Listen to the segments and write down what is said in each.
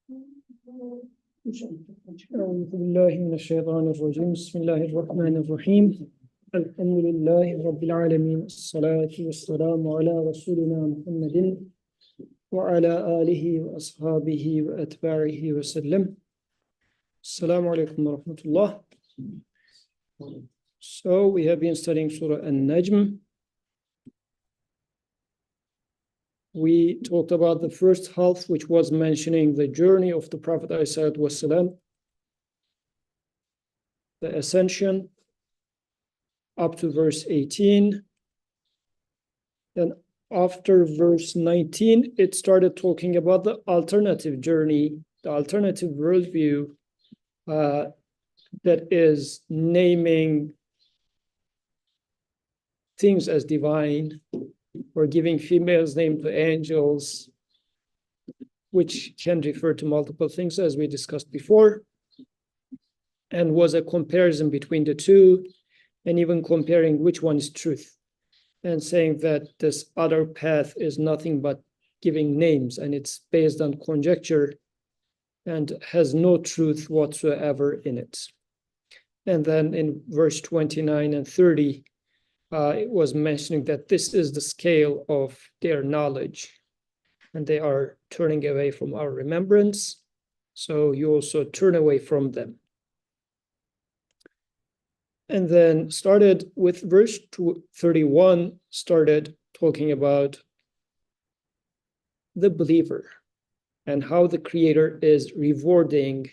أعوذ بالله من الشيطان الرجيم بسم الله الرحمن الرحيم الحمد لله رب العالمين الصلاة والسلام على رسولنا محمد وعلى آله وأصحابه وأتباعه وسلم. Assalamu alaikum wa rahmatullah. So we have been studying Surah An-Najm. We talked about the first half, which was mentioning the journey of the Prophet ﷺ, the ascension, up to verse 18. Then after verse 19, it started talking about the alternative journey, the alternative worldview, that is naming things as divine, or giving females name to angels, which can refer to multiple things, as we discussed before, and was a comparison between the two, and even comparing which one is truth, and saying that this other path is nothing but giving names, and it's based on conjecture and has no truth whatsoever in it. And then in verse 29 and 30, it was mentioning that this is the scale of their knowledge, and they are turning away from our remembrance, so you also turn away from them. And then started with verse 31, started talking about the believer and how the Creator is rewarding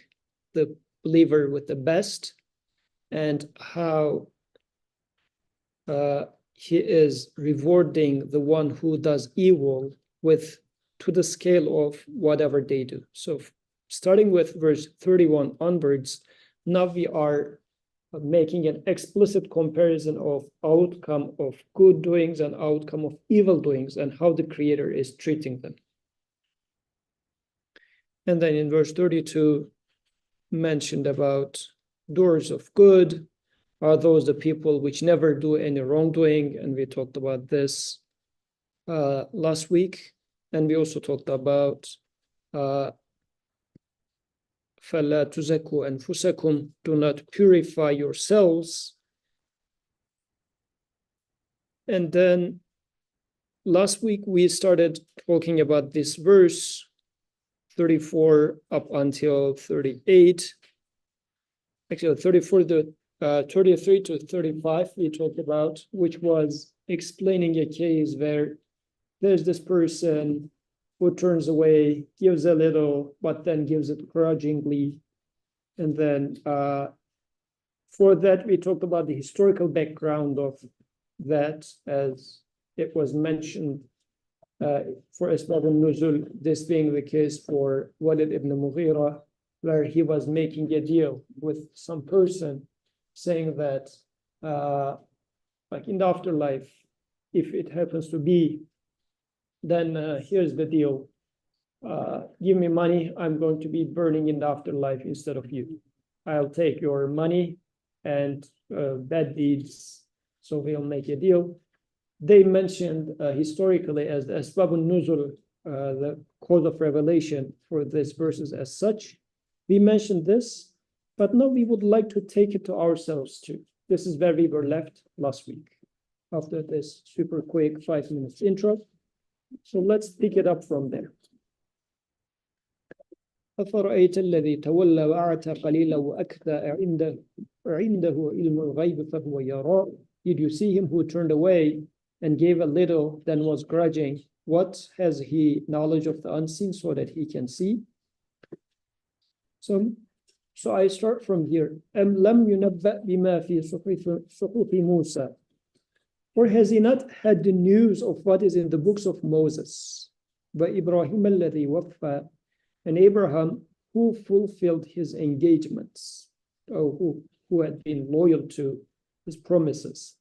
the believer with the best, and how he is rewarding the one who does evil with to the scale of whatever they do. So starting with verse 31 onwards, now we are making an explicit comparison of outcome of good doings and outcome of evil doings, and how the Creator is treating them. And then in verse 32, mentioned about doers of good are those the people which never do any wrongdoing, and we talked about this last week. And we also talked about فَلَا تُزَكُوا أَنفُسَكُمْ, do not purify yourselves. And then last week we started talking about this verse 34 up until 38. Actually 34 to 33 to 35 we talked about, which was explaining a case where there's this person who turns away, gives a little, but then gives it grudgingly. And then for that, we talked about the historical background of that, as it was mentioned for Asbab al-Nuzul, this being the case for Walid ibn Mughira, where he was making a deal with some person, saying that like in the afterlife, if it happens to be, then here's the deal. Give me money, I'm going to be burning in the afterlife instead of you. I'll take your money and bad deeds, so we'll make a deal. They mentioned historically as the Asbab al-Nuzul, the cause of revelation for these verses as such. We mentioned this, but now we would like to take it to ourselves too. This is where we were left last week, after this super quick 5 minutes intro. So let's pick it up from there. أفرأيت الذي تولى وأعتى قليلا وأكثى عنده علم الغيب فهو يرى. Did you see him who turned away and gave a little, then was grudging? What has he knowledge of the unseen so that he can see? So I start from here. أم لم ينبأ بما في صحف موسى. Or has he not had the news of what is in the books of Moses? وإبراهيم الذي وفى, and Abraham who fulfilled his engagements, or who had been loyal to his promises.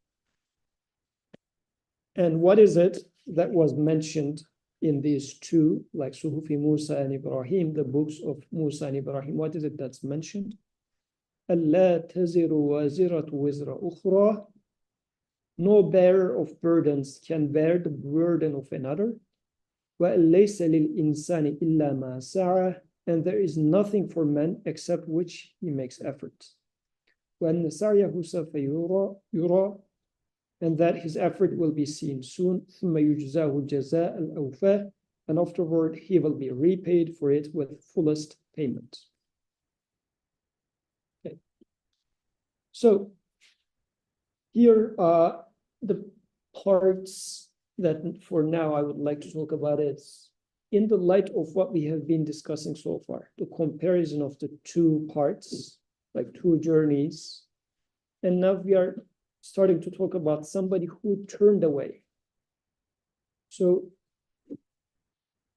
And what is it that was mentioned in these two, like Suhufi Musa and Ibrahim, the books of Musa and Ibrahim? What is it that's mentioned? أَلَّا تَزِرُ وَازِرَةُ وِزْرَ أُخْرَى. No bearer of burdens can bear the burden of another. وَأَلَّيْسَ لِلْإِنسَانِ إِلَّا مَا سَعَى. and there is nothing for men except which he makes efforts. وَأَنَّ سَعْيَهُ سَوْفَ يُرَى, and that his effort will be seen soon. ثُمَّ يُجْزَاهُ الْجَزَاءَ الْأَوْفَى, and afterward he will be repaid for it with fullest payment. Okay. So here are the parts that for now I would like to talk about is in the light of what we have been discussing so far, the comparison of the two parts, like two journeys. And now we are starting to talk about somebody who turned away. So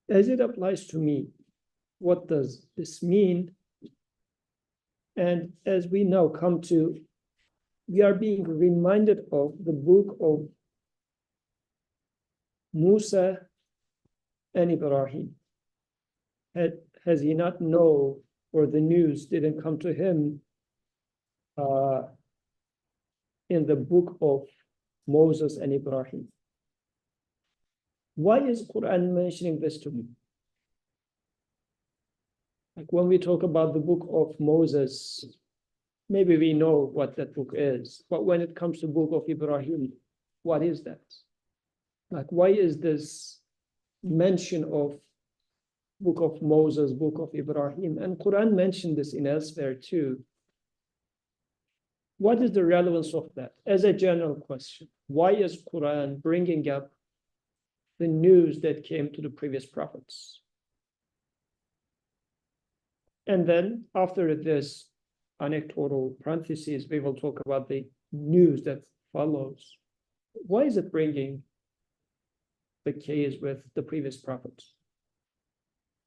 as it applies to me, what does this mean? And as we now come to, we are being reminded of the book of Musa and Ibrahim. Has he not known, or the news didn't come to him in the book of Moses and Ibrahim? Why is Quran mentioning this to me? Like when we talk about the book of Moses, maybe we know what that book is, but when it comes to the book of Ibrahim, what is that? Like, why is this mention of book of Moses, book of Ibrahim? And Quran mentioned this in elsewhere too. What is the relevance of that? As a general question, why is Quran bringing up the news that came to the previous prophets? And then after this anecdotal parentheses, we will talk about the news that follows. Why is it bringing the case with the previous prophets?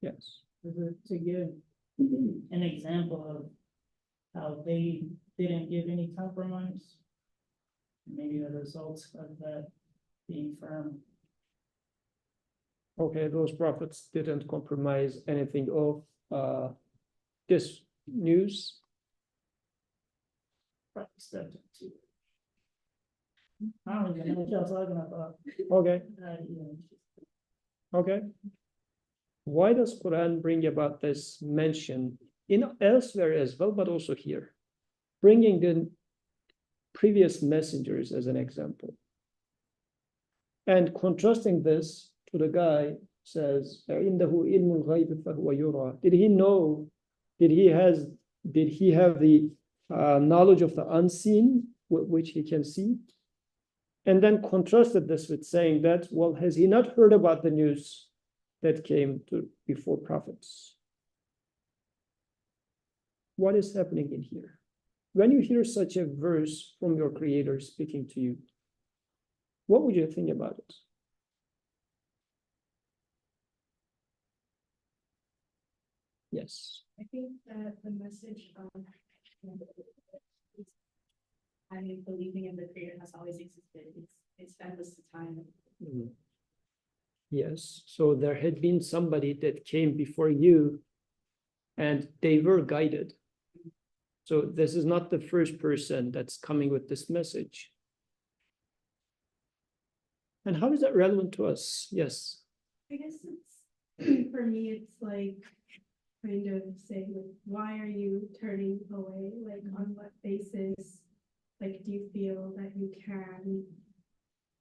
Yes. To give an example of how they didn't give any compromise, maybe the results of that being firm. Okay, those prophets didn't compromise anything of this news. Step two. I don't even know what y'all talking about. Okay, Yeah. okay. Why does Quran bring about this mention in elsewhere as well, but also here? Bringing the previous messengers as an example. And contrasting this to the guy says, "Indahu ilmul ghayb fahuwa yura." Did he know? Did he have the knowledge of the unseen, which he can see? And then contrasted this with saying that, well, has he not heard about the news that came to before prophets? What is happening in here? When you hear such a verse from your creator speaking to you, what would you think about it? Yes. I think that the message of believing in the Creator has always existed. It's endless to time. Mm. Yes. So there had been somebody that came before you and they were guided. So this is not the first person that's coming with this message. And how is that relevant to us? Yes. I guess it's for me, it's like kind of saying, like, why are you turning away? Like, on what basis? Like, do you feel that you can?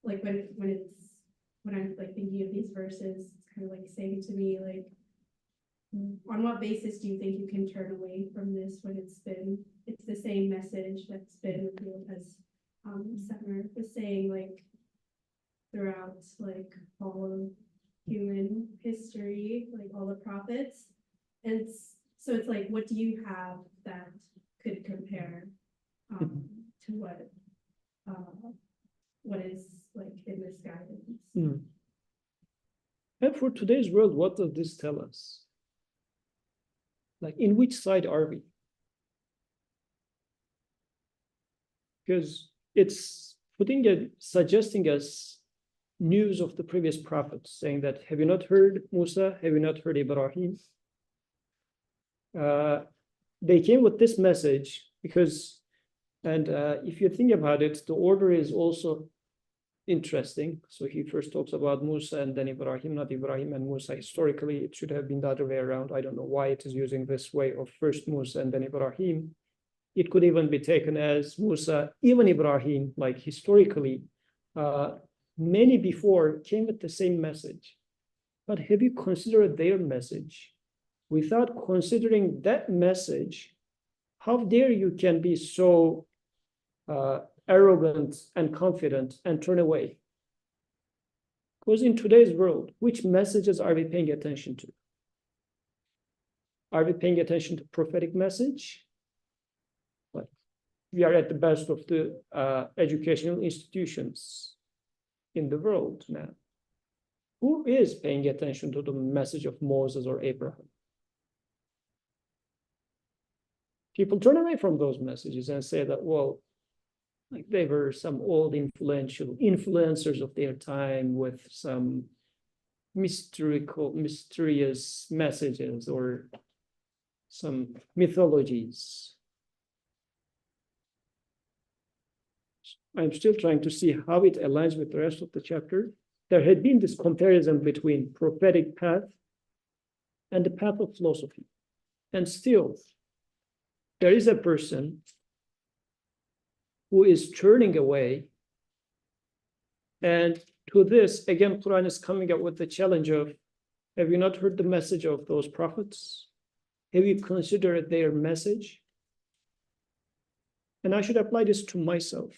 Like, when I'm like thinking of these verses, it's kind of like saying to me, like, on what basis do you think you can turn away from this when it's the same message that's been revealed, as Setmer was saying, like, throughout like all of human history, like all the prophets. And so it's like, what do you have that could compare to what is like in this guidance? Mm. And for today's world, what does this tell us? Like, in which side are we? Because it's suggesting us news of the previous prophets, saying that, have you not heard Musa? Have you not heard Ibrahim? They came with this message because, and if you think about it, the order is also interesting. So he first talks about Musa and then Ibrahim, not Ibrahim and Musa. Historically, it should have been the other way around. I don't know why it is using this way of first Musa and then Ibrahim. It could even be taken as Musa, even Ibrahim, like historically, many before came with the same message. But have you considered their message? Without considering that message, how dare you can be so arrogant and confident and turn away? Because in today's world, which messages are we paying attention to? Are we paying attention to prophetic message? But we are at the best of the educational institutions in the world now. Who is paying attention to the message of Moses or Abraham? People turn away from those messages and say that, well, like they were some old influential influencers of their time with some mysterious messages or some mythologies. I'm still trying to see how it aligns with the rest of the chapter. There had been this comparison between prophetic path and the path of philosophy. And still, there is a person who is turning away. And to this, again, Quran is coming up with the challenge of, have you not heard the message of those prophets? Have you considered their message? And I should apply this to myself.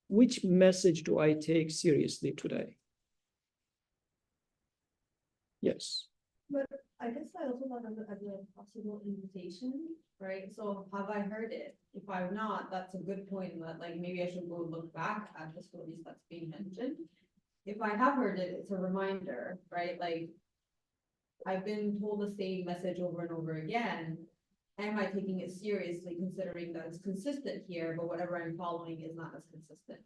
Which message do I take seriously today? Yes. But I guess I also thought of it as a possible invitation, right? So have I heard it? If I've not, that's a good point that like maybe I should go look back at the stories that's being mentioned. If I have heard it, it's a reminder, right? Like I've been told the same message over and over again. Am I taking it seriously considering that it's consistent here, but whatever I'm following is not as consistent?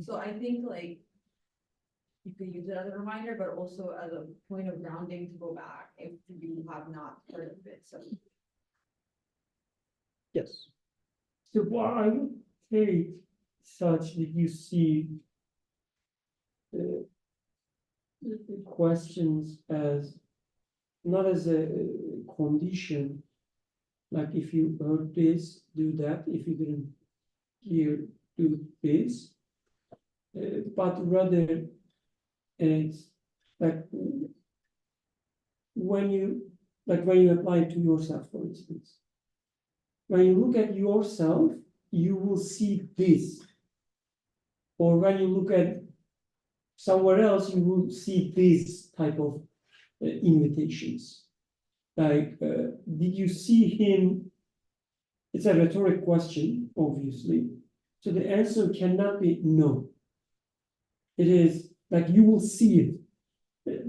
So I think like you could use it as a reminder, but also as a point of grounding to go back if you have not heard of it. So Yes. So what I would take such that you see the questions as not as a condition, like if you heard this, do that. If you didn't hear, do this. But rather, it's like when you apply it to yourself, for instance. When you look at yourself, you will see this. Or when you look at somewhere else, you will see this type of invitations. Like, did you see him? It's a rhetoric question, obviously. So the answer cannot be no. It is like you will see it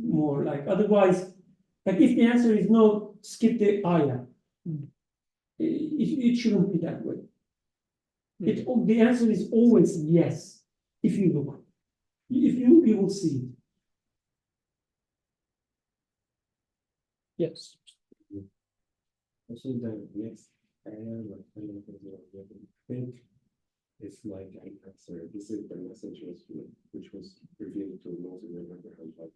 more like, otherwise, like if the answer is no, skip the ayah. It shouldn't be that way. The answer is always yes, if you look. If you look, you will see it. Yes. Also, the next area, like I think it's like an answer. This is the message which was revealed to Moses and Abraham. Like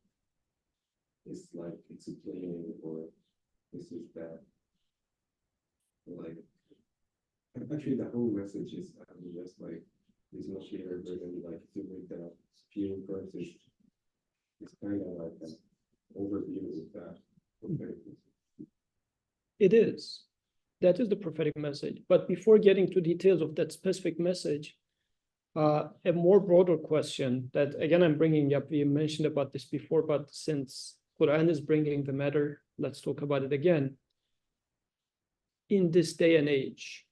it's like explaining or this is that. Like actually, the whole message is just like is much clearer than like to read the few verses. It's kind of like an overview of that. It is. That is the prophetic message. But before getting to details of that specific message, a more broader question that, again, I'm bringing up, we mentioned about this before, but since Quran is bringing the matter, let's talk about it again. In this day and age,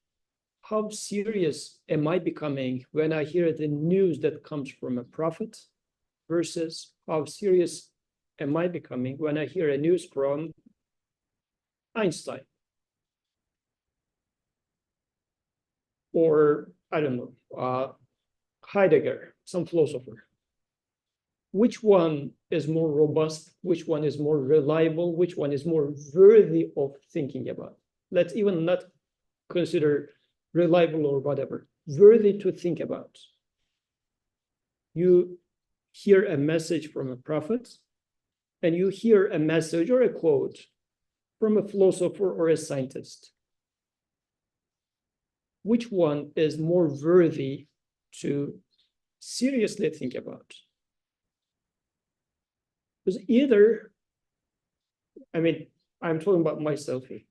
how serious am I becoming when I hear the news that comes from a prophet versus how serious am I becoming when I hear a news from Einstein? Or, I don't know, Heidegger, some philosopher. Which one is more robust? Which one is more reliable? Which one is more worthy of thinking about? Let's even not consider reliable or whatever, worthy to think about. you hear a message from a prophet, and you hear a message or a quote from a philosopher or a scientist. Which one is more worthy to seriously think about? Because either, I mean, I'm talking about myself here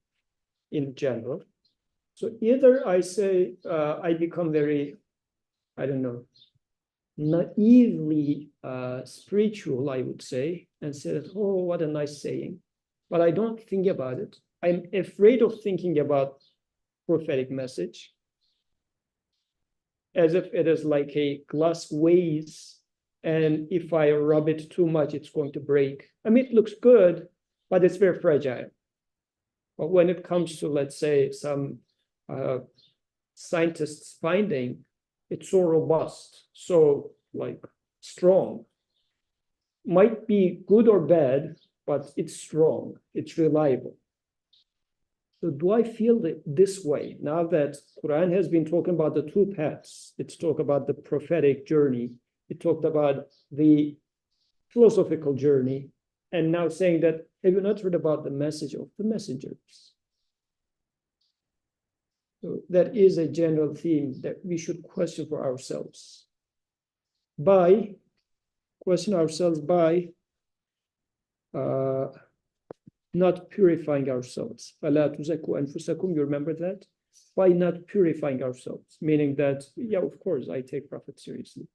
in general. So either I say, I become very, I don't know, naively spiritual, I would say, and say that, oh, what a nice saying. But I don't think about it. I'm afraid of thinking about prophetic message as if it is like a glass vase, and if I rub it too much, it's going to break. I mean, it looks good, but it's very fragile. But when it comes to, let's say, some scientists' finding, it's so robust, so like strong. Might be good or bad, but it's strong, it's reliable. So do I feel this way now that Quran has been talking about the two paths? It's talked about the prophetic journey. It talked about the philosophical journey, and now saying that, have you not heard about the message of the messengers? So that is a general theme that we should question for ourselves. Question ourselves by not purifying ourselves. You remember that? By not purifying ourselves, meaning that, yeah, of course, I take Prophet seriously.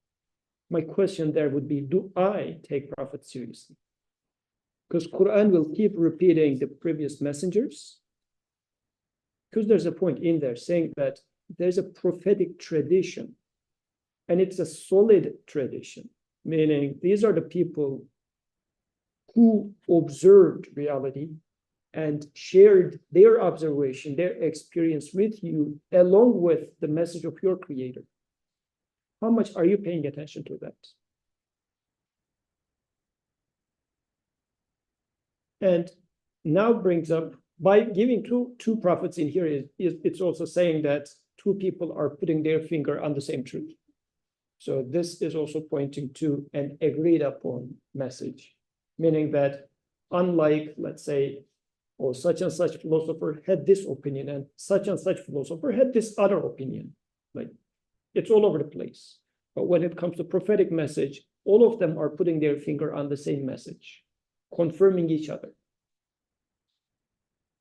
My question there would be, do I take Prophet seriously? Because Quran will keep repeating the previous messengers, because there's a point in there saying that there's a prophetic tradition, and it's a solid tradition, meaning these are the people who observed reality and shared their observation, their experience with you, along with the message of your creator. How much are you paying attention to that? And now brings up, by giving two prophets in here, it's also saying that two people are putting their finger on the same truth. So this is also pointing to an agreed upon message. Meaning that unlike, let's say, oh, such and such philosopher had this opinion and such philosopher had this other opinion. Like, it's all over the place. But when it comes to prophetic message, all of them are putting their finger on the same message, confirming each other.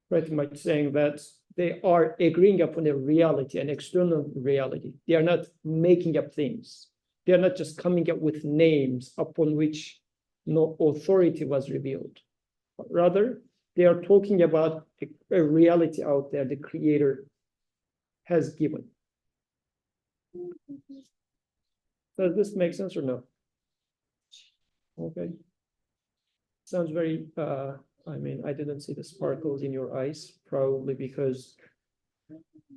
Pretty much saying that they are agreeing upon a reality, an external reality. They are not making up things. They are not just coming up with names upon which no authority was revealed. But rather, they are talking about a reality out there the Creator has given. Does this make sense or no? Okay. Sounds very, I mean, I didn't see the sparkles in your eyes, probably because,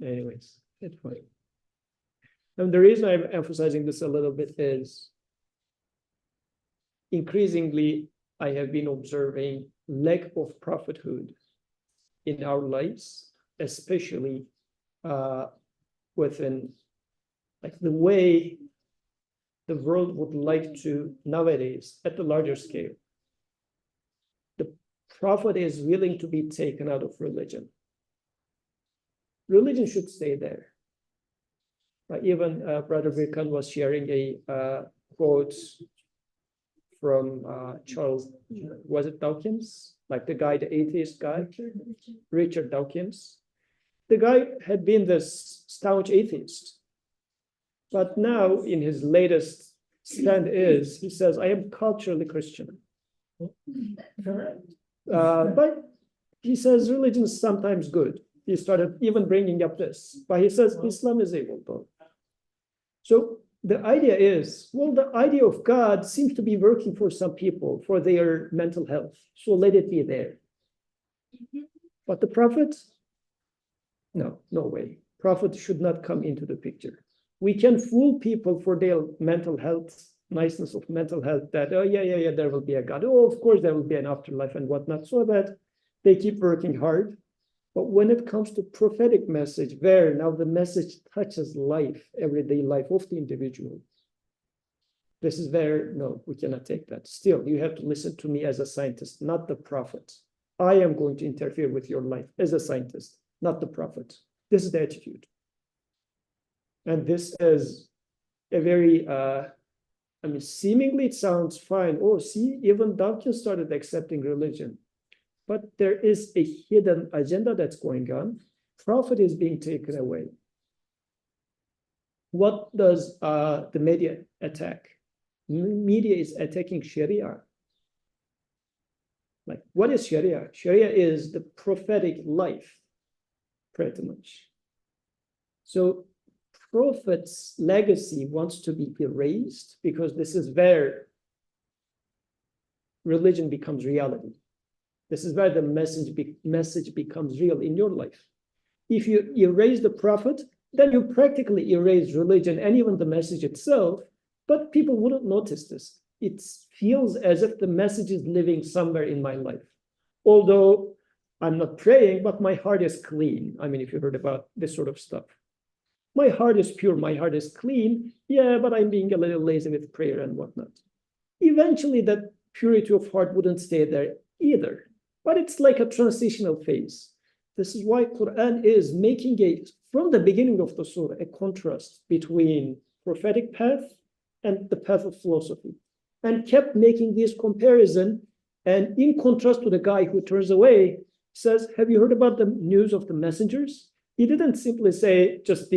anyways, it's fine. And the reason I'm emphasizing this a little bit is increasingly, I have been observing lack of prophethood in our lives, especially within like the way the world would like to nowadays at the larger scale. The prophet is willing to be taken out of religion. Religion should stay there. Even Brother Birkan was sharing a quote from Charles, was it Dawkins? Like the guy, the atheist guy, Richard Dawkins. The guy had been this staunch atheist. But now in his latest stand he says, I am culturally Christian. But he says religion is sometimes good. He started even bringing up this, but he says Islam is evil though. So the idea is, well, the idea of God seems to be working for some people for their mental health. So let it be there. But the prophet, no way. Prophet should not come into the picture. We can fool people for their mental health, niceness of mental health, that, oh, yeah, there will be a God. Oh, of course, there will be an afterlife and whatnot, so that they keep working hard. But when it comes to prophetic message, where now the message touches life, everyday life of the individual, This is where, no, we cannot take that. Still, you have to listen to me as a scientist, not the prophet. I am going to interfere with your life as a scientist, not the prophet. This is the attitude. And this is a very, I mean, seemingly it sounds fine. Oh, see, even Dawkins started accepting religion. But there is a hidden agenda that's going on. Prophet is being taken away. What does the media attack? Media is attacking Sharia. Like, what is Sharia? Sharia is the prophetic life, pretty much. So prophet's legacy wants to be erased because this is where religion becomes reality. This is where the message becomes real in your life. If you erase the prophet, then you practically erase religion and even the message itself, but people wouldn't notice this. It feels as if the message is living somewhere in my life. Although I'm not praying, but my heart is clean. I mean, if you heard about this sort of stuff. My heart is pure, my heart is clean. Yeah, but I'm being a little lazy with prayer and whatnot. Eventually, that purity of heart wouldn't stay there either. But it's like a transitional phase. This is why Quran is making from the beginning of the surah, a contrast between prophetic path and the path of philosophy, and kept making this comparison. And in contrast to the guy who turns away, says, have you heard about the news of the messengers? He didn't simply say just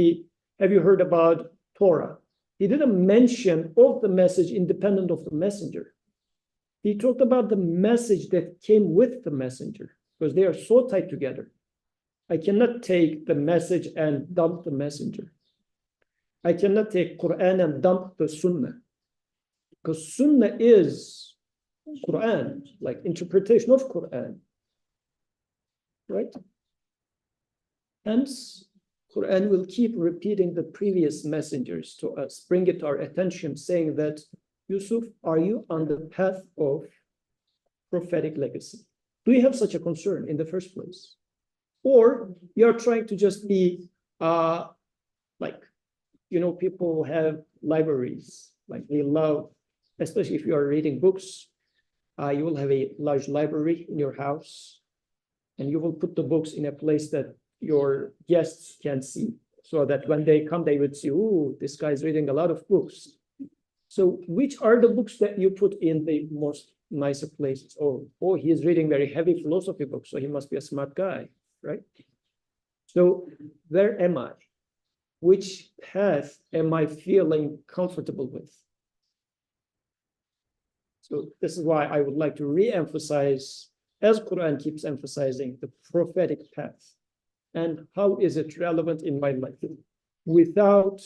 have you heard about Torah? He didn't mention of the message independent of the messenger. He talked about the message that came with the messenger because they are so tied together. I cannot take the message and dump the messenger. I cannot take Quran and dump the Sunnah because Sunnah is Quran, like interpretation of Quran, right? Hence, Quran will keep repeating the previous messengers to us, bring it to our attention, saying that, Yusuf, are you on the path of prophetic legacy? Do you have such a concern in the first place? Or you're trying to just be like, people have libraries, like they love, especially if you are reading books, you will have a large library in your house, and you will put the books in a place that your guests can see, so that when they come, they would see, oh, this guy's reading a lot of books. So which are the books that you put in the most nicer places? Oh, he is reading very heavy philosophy books, so he must be a smart guy, right? So where am I? Which path am I feeling comfortable with? So this is why I would like to re-emphasize, as Quran keeps emphasizing, the prophetic path. And how is it relevant in my life? Without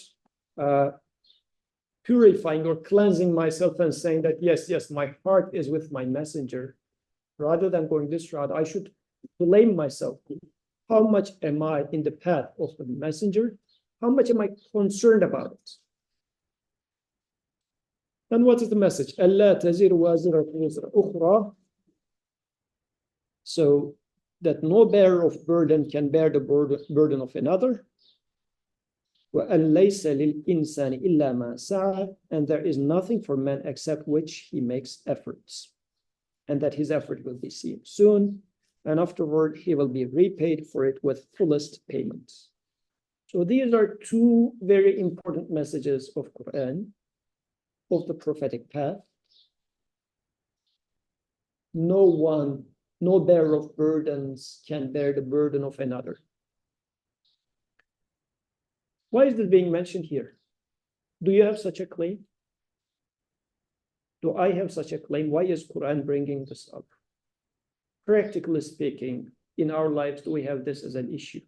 purifying or cleansing myself and saying that, yes, my heart is with my messenger. Rather than going this route, I should blame myself. How much am I in the path of the messenger? How much am I concerned about it? And what is the message? أَلَّا تَزِرُ وَازِرَةٌ وِزْرَ أُخْرَى. So that no bearer of burden can bear the burden of another. وَأَنْ لَيْسَ لِلْإِنسَانِ إِلَّا مَا سَعَى. And there is nothing for man except which he makes efforts. And that his effort will be seen soon. And afterward, he will be repaid for it with fullest payment. So these are two very important messages of Quran, of the prophetic path. No bearer of burdens can bear the burden of another. Why is this being mentioned here? Do you have such a claim? Do I have such a claim? Why is Quran bringing this up? Practically speaking, in our lives, do we have this as an issue?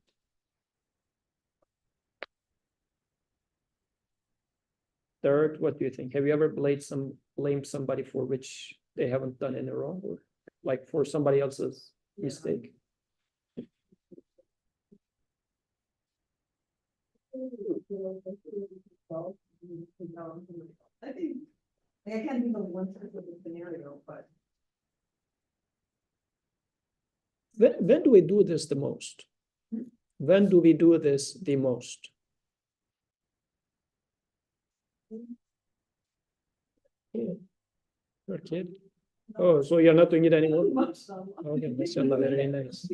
Third, what do you think? Have you ever blamed somebody for which they haven't done any wrong, or like for somebody else's mistake? I think I can't think of one specific scenario, but When do we do this the most? When do we do this the most? Your kid? Oh, so you're not doing it anymore? Much so. Okay, mashallah, very nice.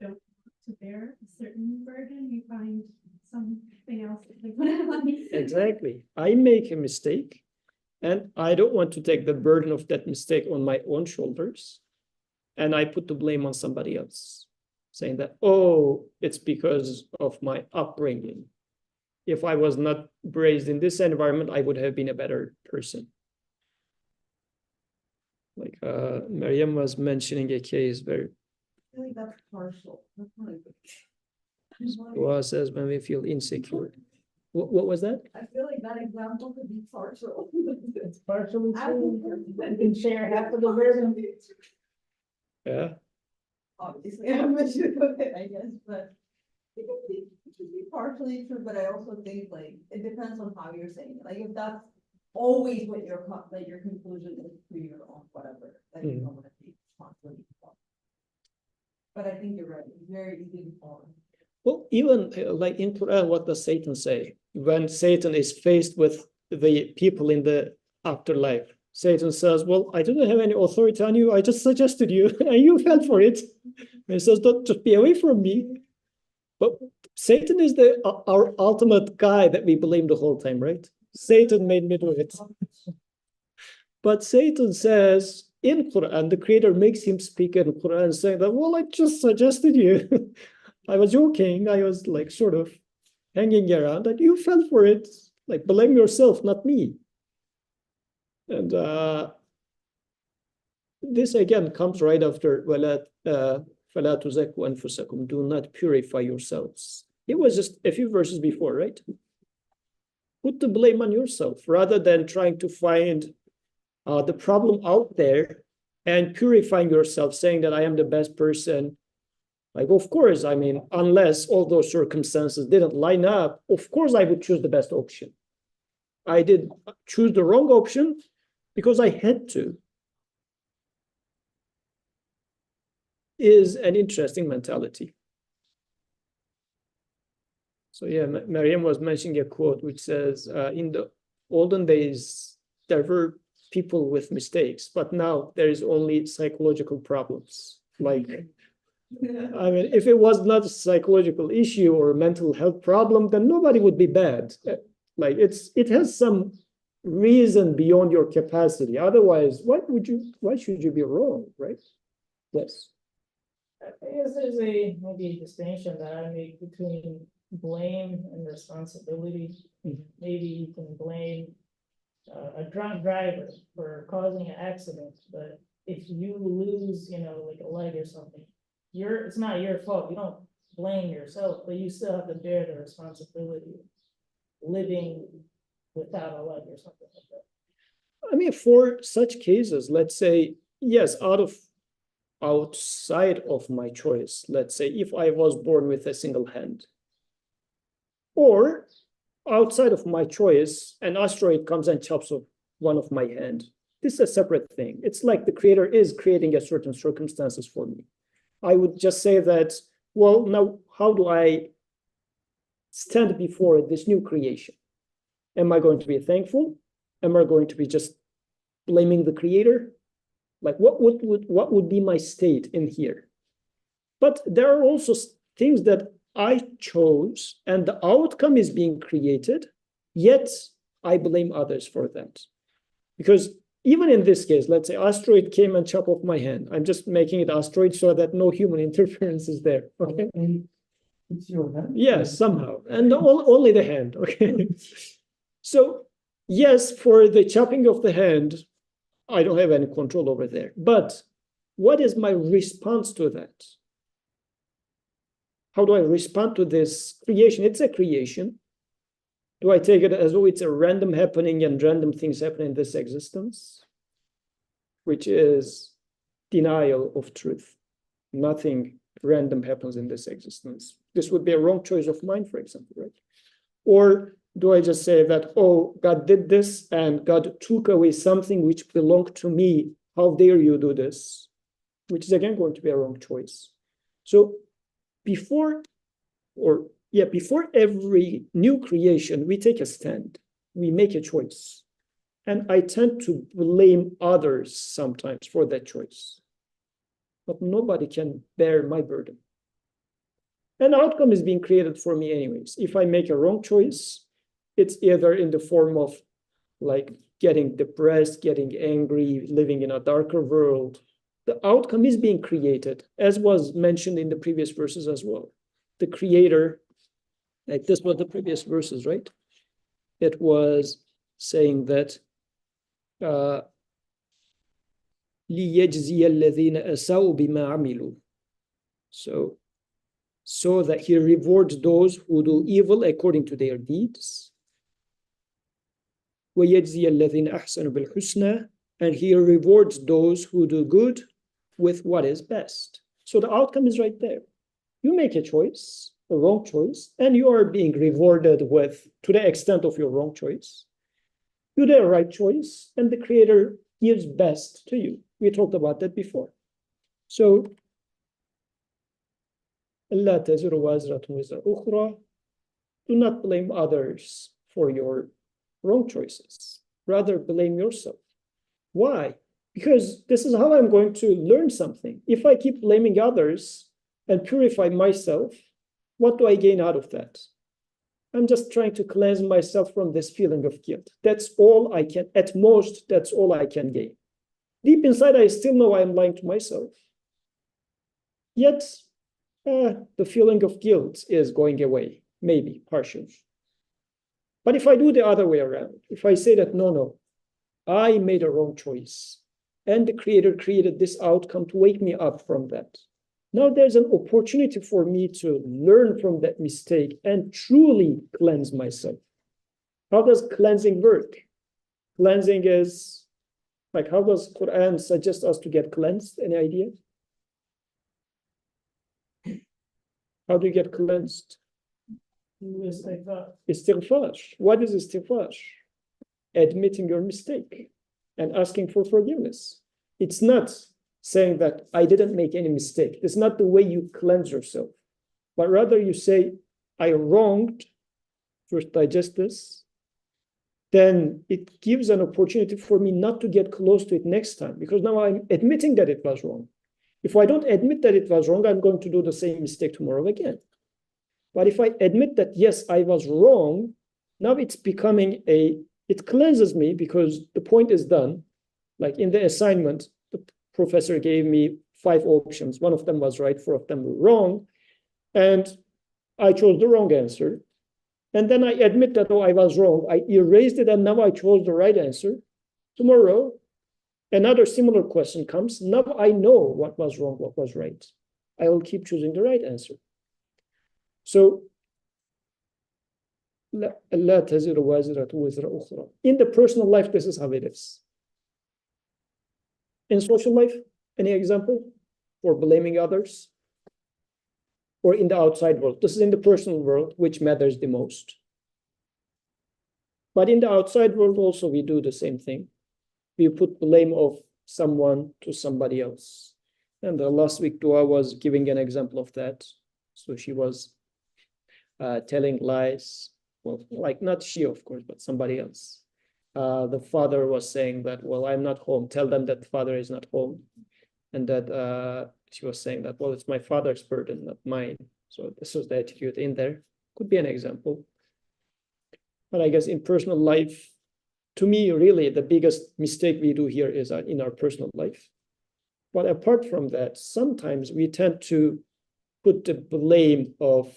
Don't want to bear a certain burden, you find something else that they put it on you. Exactly. I make a mistake and I don't want to take the burden of that mistake on my own shoulders. And I put the blame on somebody else, saying that, oh, it's because of my upbringing. If I was not raised in this environment, I would have been a better person. Like Maryam was mentioning a case where I feel like that's partial. That's not a good. Dua says when we feel insecure. What was that? I feel like that example could be partial. It's partially I true. would- You can share half of the burden. Yeah. Obviously, I'm much of it, I guess, but it could be partially true, but I also think like, it depends on how you're saying it. Like, if that's always what your, like, your conclusion is to your own whatever, then you don't want to take responsibility for. But I think you're right, it's very easy to fall. Well, even like in Quran, what does Satan say? When Satan is faced with the people in the afterlife, Satan says, well, I didn't have any authority on you. I just suggested you and you fell for it. And he says, don't just be away from me. But Satan is our ultimate guy that we blame the whole time, right? Satan made me do it. But Satan says in Quran, the creator makes him speak in Quran saying that, well, I just suggested you. I was joking. I was like sort of hanging around and you fell for it. Like blame yourself, not me. And this again comes right after فَلَا تُزَكُّوا أَنفُسَكُمْ, do not purify yourselves. It was just a few verses before, right? Put the blame on yourself rather than trying to find the problem out there and purifying yourself, saying that I am the best person. Like, of course, I mean, unless all those circumstances didn't line up, of course, I would choose the best option. I did choose the wrong option because I had to. Is an interesting mentality. So yeah, Maryam was mentioning a quote which says, in the olden days, there were people with mistakes, but now there is only psychological problems. Like, I mean, if it was not a psychological issue or a mental health problem, then nobody would be bad. Like it has some reason beyond your capacity. Otherwise, why should you be wrong, right? Yes. I guess there's maybe a distinction that I make between blame and responsibility. Maybe you can blame a drunk driver for causing an accident, but if you lose, like a leg or something, it's not your fault. You don't blame yourself, but you still have to bear the responsibility of living without a leg or something like that. I mean, for such cases, let's say, yes, outside of my choice, let's say if I was born with a single hand, or outside of my choice, an asteroid comes and chops off one of my hand. This is a separate thing. It's like the creator is creating a certain circumstances for me. I would just say that, well, now how do I stand before this new creation? Am I going to be thankful? Am I going to be just blaming the creator? Like what would be my state in here? But there are also things that I chose and the outcome is being created, yet I blame others for that. Because even in this case, let's say asteroid came and chopped off my hand. I'm just making it asteroid so that no human interference is there. Okay. It's your hand? Yes, somehow. And only the hand. Okay. So yes, for the chopping of the hand, I don't have any control over there. But what is my response to that? How do I respond to this creation? It's a creation. Do I take it as though it's a random happening and random things happen in this existence? Which is denial of truth. Nothing random happens in this existence. This would be a wrong choice of mine, for example, right? Or do I just say that, oh, God did this and God took away something which belonged to me. How dare you do this? Which is again going to be a wrong choice. So before every new creation, we take a stand, we make a choice. And I tend to blame others sometimes for that choice. But nobody can bear my burden. An outcome is being created for me anyways. If I make a wrong choice, it's either in the form of like getting depressed, getting angry, living in a darker world. The outcome is being created, as was mentioned in the previous verses as well. The creator, like this was the previous verses, right? It was saying that لِيَجْزِيَ الَّذِينَ أَسَاءُوا بِمَا عَمِلُوا. So that he rewards those who do evil according to their deeds. وَيَجْزِيَ الَّذِينَ أَحْسَنُوا بِالْحُسْنَى. And he rewards those who do good with what is best. So the outcome is right there. You make a choice, a wrong choice, and you are being rewarded with, to the extent of your wrong choice. You do the right choice, and the Creator gives best to you. We talked about that before. So, لا تزر وازرة وزر أخرى. Do not blame others for your wrong choices. Rather, blame yourself. Why? Because this is how I'm going to learn something. If I keep blaming others and purify myself, what do I gain out of that? I'm just trying to cleanse myself from this feeling of guilt. That's all I can, at most, that's all I can gain. Deep inside, I still know I'm lying to myself. Yet, the feeling of guilt is going away, maybe, partially. But if I do the other way around, if I say that, no, I made a wrong choice, and the Creator created this outcome to wake me up from that. Now there's an opportunity for me to learn from that mistake and truly cleanse myself. How does cleansing work? Cleansing is, like, how does Quran suggest us to get cleansed? Any idea? How do you get cleansed? Istighfar. What is istighfar? Admitting your mistake and asking for forgiveness. It's not saying that I didn't make any mistake. It's not the way you cleanse yourself, but rather you say, I wronged. First digest this. Then it gives an opportunity for me not to get close to it next time, because now I'm admitting that it was wrong. If I don't admit that it was wrong, I'm going to do the same mistake tomorrow again. But if I admit that, yes, I was wrong, now it's becoming it cleanses me because the point is done. Like in the assignment, the professor gave me 5 options. 1 of them was right, 4 of them were wrong. And I chose the wrong answer. And then I admit that, I was wrong. I erased it, and now I chose the right answer. Tomorrow, another similar question comes. Now I know what was wrong, what was right. I will keep choosing the right answer. So, in the personal life, this is how it is. In social life, any example for blaming others? Or in the outside world? This is in the personal world, which matters the most. But in the outside world also, we do the same thing. We put blame of someone to somebody else. And the last week, Dua was giving an example of that. So she was telling lies. Well, like not she, of course, but somebody else. The father was saying that, well, I'm not home. Tell them that the father is not home. And that she was saying that, well, it's my father's burden, not mine. So this was the attitude in there. Could be an example. But I guess in personal life, to me, really, the biggest mistake we do here is in our personal life. But apart from that, sometimes we tend to put the blame of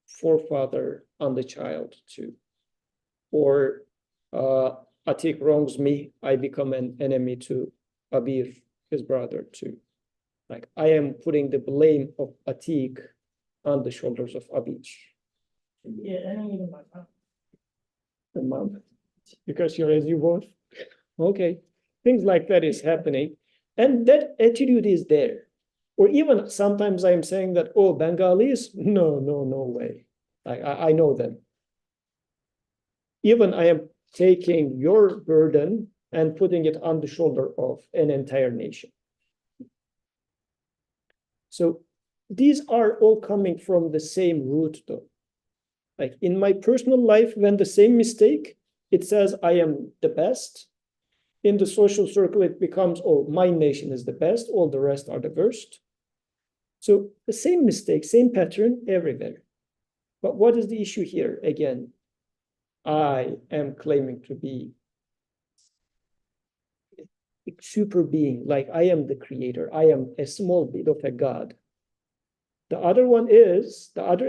forefather on the child too. Or Atik wrongs me, I become an enemy to Abir, his brother too. Like I am putting the blame of Atik on the shoulders of Abir. Yeah, and even my mom. The mom, because you're as you both. Okay, things like that is happening, and that attitude is there. Or even sometimes I'm saying that, oh, Bengalis, no way. I know them. Even I am taking your burden and putting it on the shoulder of an entire nation. So these are all coming from the same root though. Like in my personal life, when the same mistake, it says I am the best. In the social circle, it becomes, oh, my nation is the best, all the rest are the worst. So the same mistake, same pattern everywhere. But what is the issue here? Again, I am claiming to be a super being, like I am the creator. I am a small bit of a god. The other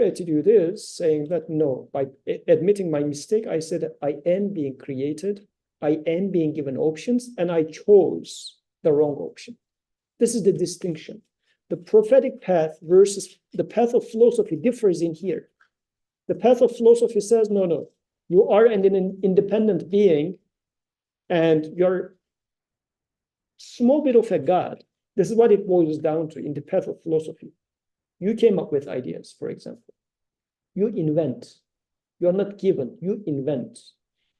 attitude is saying that no, by admitting my mistake, I said that I am being created, I am being given options, and I chose the wrong option. This is the distinction. The prophetic path versus the path of philosophy differs in here. The path of philosophy says, no, you are an independent being, and you're small bit of a god. This is what it boils down to in the path of philosophy. You came up with ideas, for example. You invent. You're not given, you invent.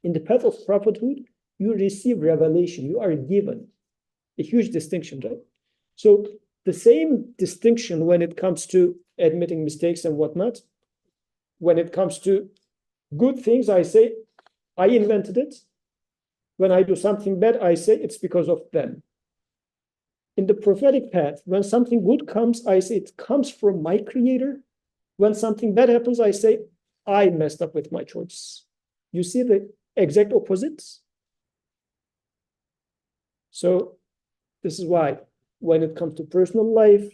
In the path of prophethood, you receive revelation, you are given. A huge distinction, right? So the same distinction when it comes to admitting mistakes and whatnot. When it comes to good things, I say, I invented it. When I do something bad, I say it's because of them. In the prophetic path, when something good comes, I say it comes from my creator. When something bad happens, I say I messed up with my choice. You see the exact opposites? So this is why when it comes to personal life,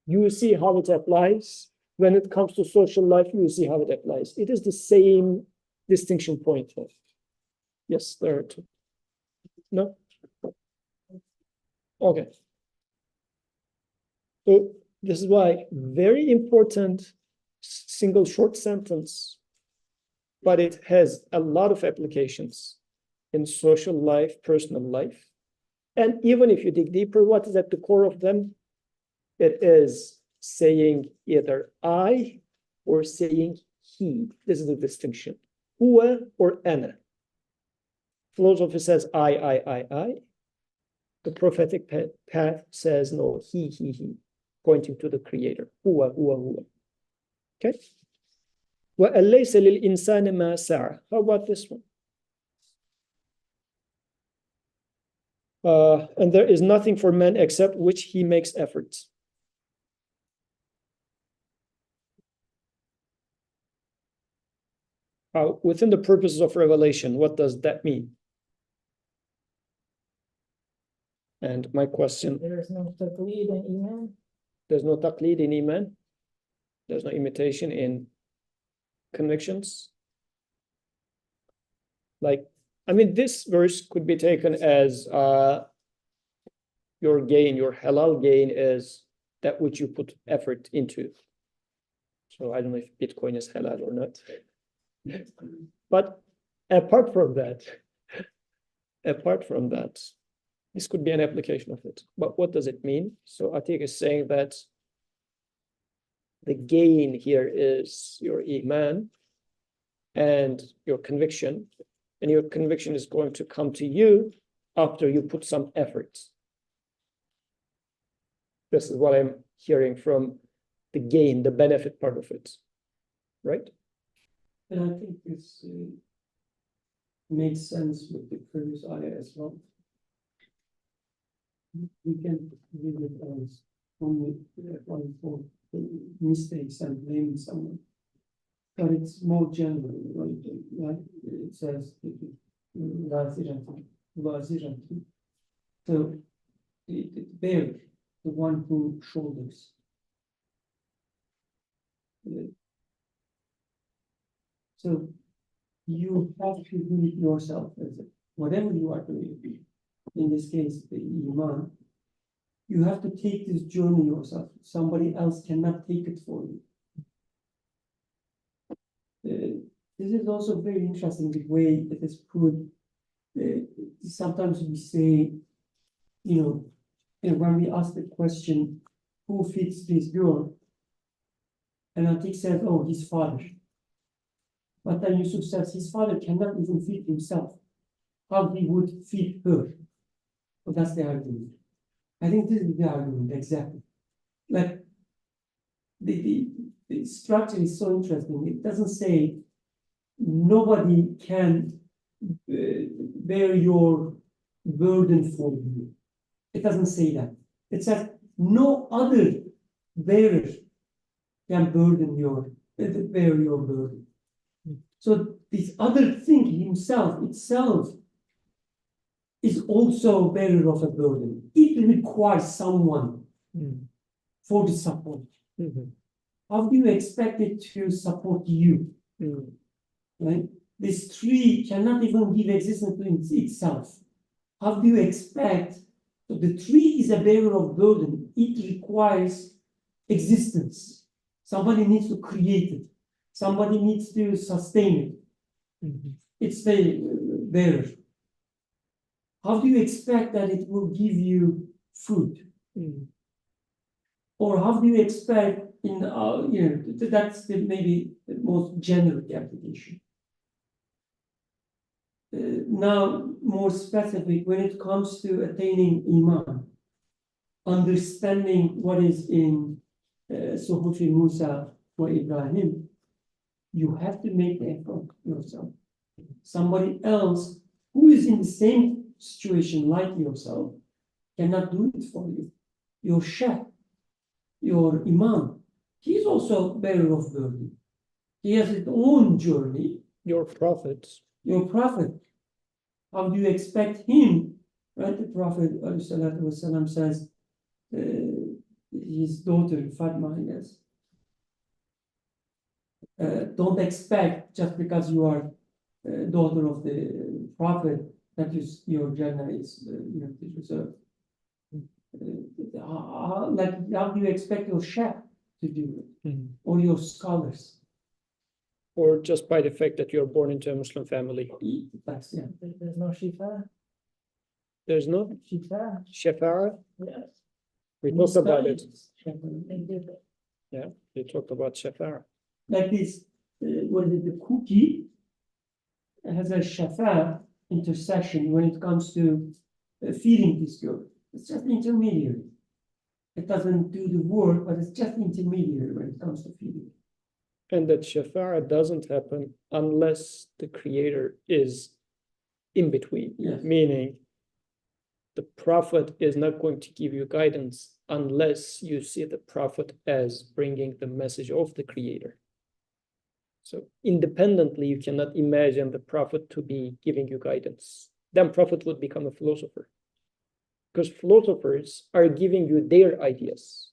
you see how it applies. When it comes to social life, you see how it applies. It is the same distinction point. Yes, there are two. No? Okay. So this is why very important single short sentence, but it has a lot of applications in social life, personal life. And even if you dig deeper, what is at the core of them? It is saying either I or saying he. This is the distinction. Huwa or ana. Philosophy says I. The prophetic path says no, he, pointing to the creator. Huwa. Okay? وَأَلَّيْسَ لِلْإِنسَانِ مَا سَعَى. How about this one? And there is nothing for man except which he makes efforts. Within the purposes of revelation, what does that mean? And my question, There is no taqleed in Iman. there's no taqleed in Iman. There's no imitation in convictions. Like, I mean, this verse could be taken as your gain, your halal gain is that which you put effort into. So I don't know if Bitcoin is halal or not. But apart from that, this could be an application of it. But what does it mean? So Atiq is saying that the gain here is your iman and your conviction, and your conviction is going to come to you after you put some effort. This is what I'm hearing from the gain, the benefit part of it, right? And I think this makes sense with the previous ayah as well. We can read it as only applying for mistakes and blaming someone. But it's more general, right? It says, Wazirati. So, it bear, the one who shoulders. So, you have to do it yourself, as whatever you are doing. In this case, the Iman, you have to take this journey yourself. Somebody else cannot take it for you. This is also very interesting, the way it is put. Sometimes we say, when we ask the question, who feeds this girl? And Atik said, oh, his father. But then Yusuf says his father cannot even feed himself. How he would feed her? So that's the argument. I think this is the argument, exactly. Like, the structure is so interesting. It doesn't say nobody can bear your burden for you. It doesn't say that. It says no other bearer can bear your burden. So this other thing himself, itself, is also bearer of a burden. It requires someone for the support. Mhm. How do you expect it to support you? Mhm. Right? This tree cannot even give existence to itself. How do you expect? So the tree is a bearer of burden. It requires existence. Somebody needs to create it. Somebody needs to sustain it. Mhm. It's the bearer. How do you expect that it will give you food? Mhm. Or how do you expect that's maybe the most generic application. Now, more specific, when it comes to attaining Iman, understanding what is in Suhufi Musa or Ibrahim, you have to make the effort yourself. Somebody else who is in the same situation like yourself cannot do it for you. Your Sheikh, your Imam, he's also bearer of burden. He has his own journey. Your prophets. Your prophet, how do you expect him? Right? The Prophet ﷺ says, his daughter Fatima, I guess, don't expect just because you are daughter of the Prophet that your Jannah is reserved. How do you expect your Sheikh to do it? Mhm. Or your scholars? Or just by the fact that you're born into a Muslim family. That's, yeah. There's no shifa, There's no shifa, shafa'ah. yes. We talked about it. They did it. Yeah, we talked about shafa'ah. Like this, what is it, the cookie has a shafa intersection when it comes to feeding this girl. It's just intermediary. It doesn't do the work, but it's just intermediary when it comes to feeding. And that shafa'ah doesn't happen unless the creator is in between. Yes. Meaning the prophet is not going to give you guidance unless you see the prophet as bringing the message of the creator. So independently, you cannot imagine the prophet to be giving you guidance. Then prophet would become a philosopher. Because philosophers are giving you their ideas.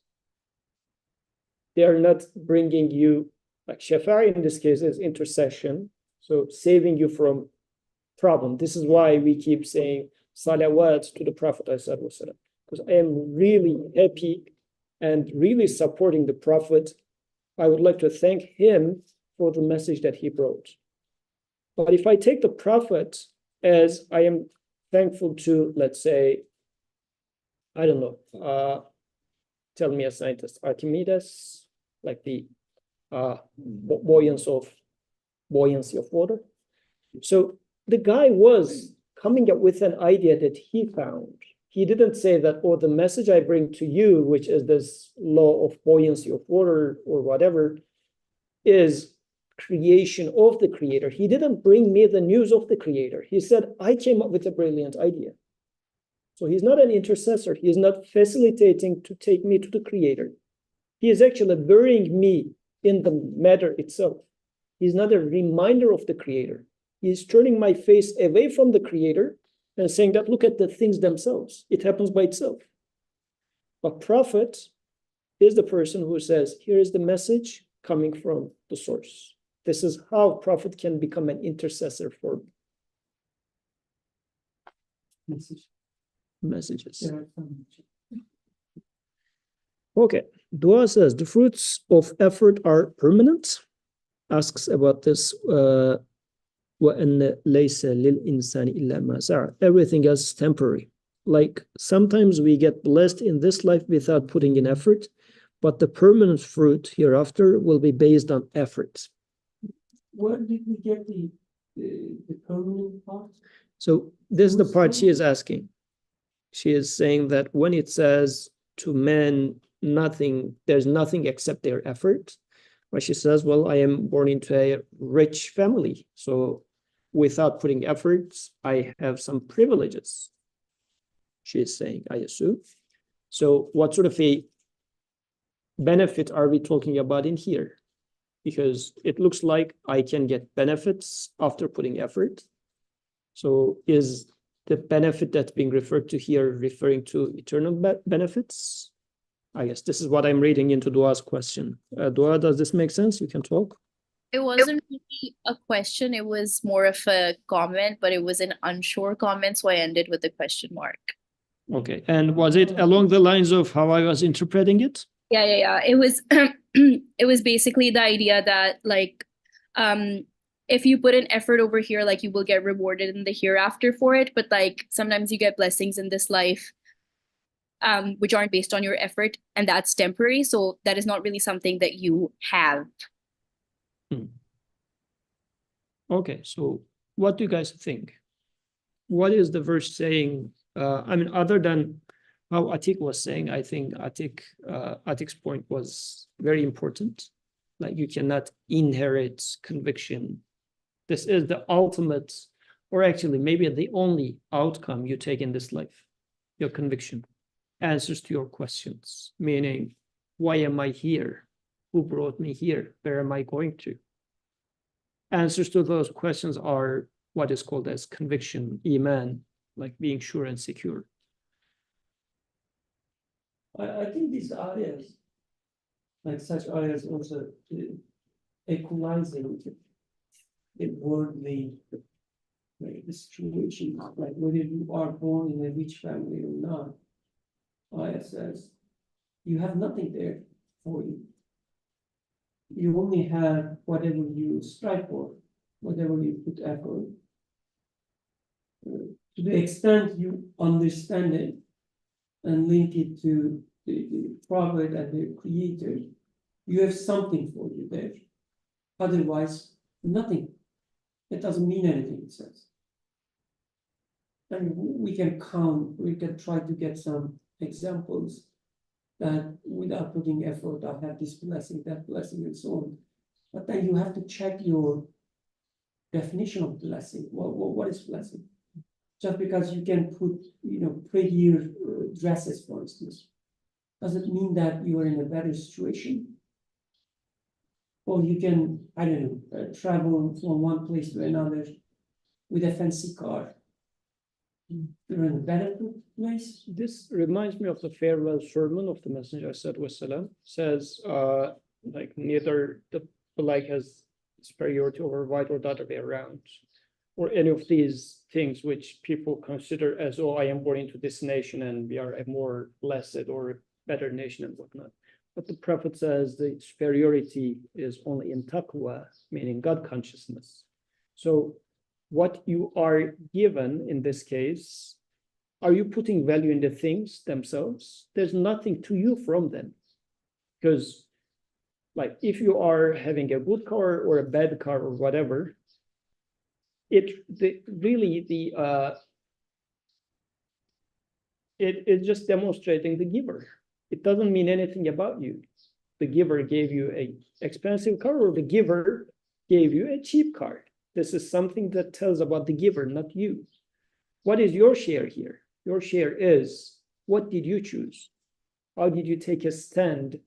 They are not bringing you, like Shafari in this case is intercession, so saving you from problem. This is why we keep saying salawat to the Prophet, because I am really happy and really supporting the Prophet. I would like to thank him for the message that he brought. But if I take the Prophet as I am thankful to, let's say, I don't know, tell me a scientist, Archimedes, like the buoyancy of water. So the guy was coming up with an idea that he found. He didn't say that, oh, the message I bring to you, which is this law of buoyancy of water or whatever, is creation of the creator. He didn't bring me the news of the creator. He said, I came up with a brilliant idea. So he's not an intercessor. He is not facilitating to take me to the creator. He is actually burying me in the matter itself. He's not a reminder of the creator. He's turning my face away from the creator and saying that, look at the things themselves. It happens by itself. But prophet is the person who says, here is the message coming from the source. This is how prophet can become an intercessor for messages. Okay, Dua says, the fruits of effort are permanent. Asks about this, وَأَنَّ لَيْسَ لِلْإِنسَانِ إِلَّا مَا سَعَى. Everything else is temporary. Like sometimes we get blessed in this life without putting in effort, but the permanent fruit hereafter will be based on effort. Where did we get the permanent part? So this is the part she is asking. She is saying that when it says to men, nothing, there's nothing except their effort. But she says, well, I am born into a rich family. So without putting efforts, I have some privileges. She is saying, I assume. So what sort of a benefit are we talking about in here? Because it looks like I can get benefits after putting effort. So is the benefit that's being referred to here referring to eternal benefits? I guess this is what I'm reading into Dua's question. Dua, does this make sense? You can talk. It wasn't really a question, it was more of a comment, but it was an unsure comment, so I ended with a question mark. Okay. And was it along the lines of how I was interpreting it? Yeah. It was it was basically the idea that like if you put an effort over here, like you will get rewarded in the hereafter for it, but like sometimes you get blessings in this life which aren't based on your effort, and that's temporary, so that is not really something that you have. Okay, so what do you guys think? What is the verse saying? I mean, other than how Atik was saying, I think Atik's point was very important. Like you cannot inherit conviction. This is the ultimate, or actually maybe the only outcome you take in this life, your conviction. Answers to your questions, meaning, why am I here? Who brought me here? Where am I going to? Answers to those questions are what is called as conviction, iman, like being sure and secure. I think these areas, like such areas also equalizing the worldly the situation, like whether you are born in a rich family or not. Ayah says, you have nothing there for you. You only have whatever you strive for, whatever you put effort. To the extent you understand it and link it to the prophet and the creator, you have something for you there. Otherwise, nothing. It doesn't mean anything, it says. And we can count, we can try to get some examples that without putting effort, I have this blessing, that blessing, and so on. But then you have to check your definition of blessing. What is blessing? Just because you can put, prettier dresses, for instance, does it mean that you are in a better situation? Or you can, I don't know, travel from one place to another with a fancy car. You're in a better place. This reminds me of the farewell sermon of the Messenger ﷺ. Says, like neither the black has superiority over white or the other way around, or any of these things which people consider as, oh, I am born into this nation and we are a more blessed or a better nation and whatnot. But the Prophet says the superiority is only in taqwa, meaning God consciousness. So what you are given in this case, are you putting value in the things themselves? There's nothing to you from them. Because like if you are having a good car or a bad car or whatever, it's just demonstrating the giver. It doesn't mean anything about you. The giver gave you an expensive car or the giver gave you a cheap car. This is something that tells about the giver, not you. What is your share here? Your share is, what did you choose? How did you take a stand